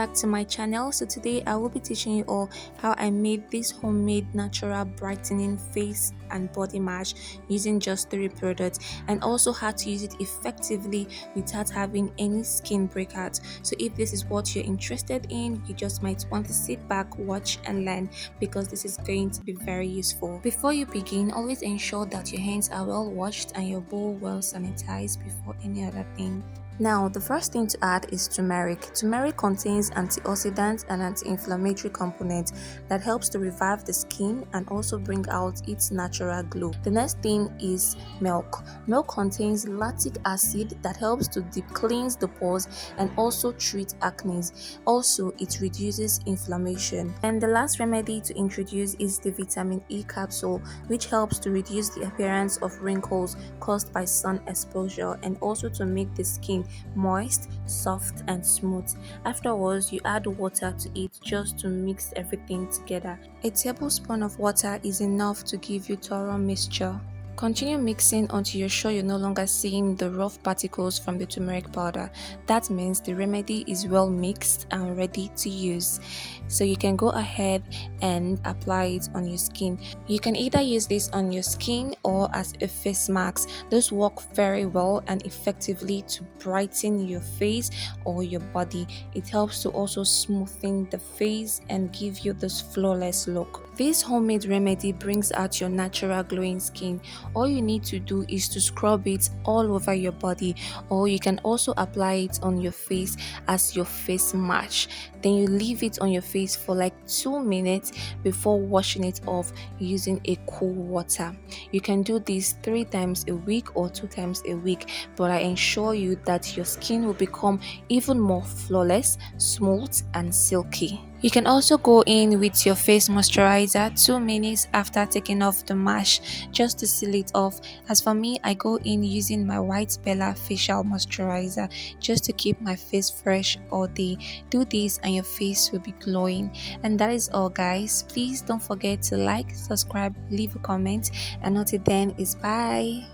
back to my channel. So today I will be teaching you all how I made this homemade natural brightening face and body mask using just 3 products, and also how to use it effectively without having any skin breakouts. So if this is what you're interested in, you just might want to sit back, watch and learn, because this is going to be very useful. Before you begin, always ensure that your hands are well washed and your bowl well sanitized before any other thing. Now, the first thing to add is turmeric. Turmeric contains antioxidants and anti-inflammatory components that helps to revive the skin and also bring out its natural glow. The next thing is milk. Milk contains lactic acid that helps to deep cleanse the pores and also treat acne. Also, it reduces inflammation. And the last remedy to introduce is the vitamin E capsule, which helps to reduce the appearance of wrinkles caused by sun exposure and also to make the skin moist, soft and smooth. Afterwards, you add water to it just to mix everything together. A tablespoon of water is enough to give you thorough mixture. Continue mixing until you're sure you're no longer seeing the rough particles from the turmeric powder. That means the remedy is well mixed and ready to use. So you can go ahead and apply it on your skin. You can either use this on your skin or as a face mask. Those work very well and effectively to brighten your face or your body. It helps to also smoothen the face and give you this flawless look. This homemade remedy brings out your natural glowing skin. All you need to do is to scrub it all over your body, or you can also apply it on your face as your face mask. Then you leave it on your face for like 2 minutes before washing it off using a cool water. You can do this 3 times a week or 2 times a week, but I ensure you that your skin will become even more flawless, smooth and silky. You can also go in with your face moisturizer 2 minutes after taking off the mask just to seal it off. As for me, I go in using my White Bella facial moisturizer just to keep my face fresh all day. Do this and your face will be glowing. And that is all, guys. Please don't forget to like, subscribe, leave a comment, and until then is bye.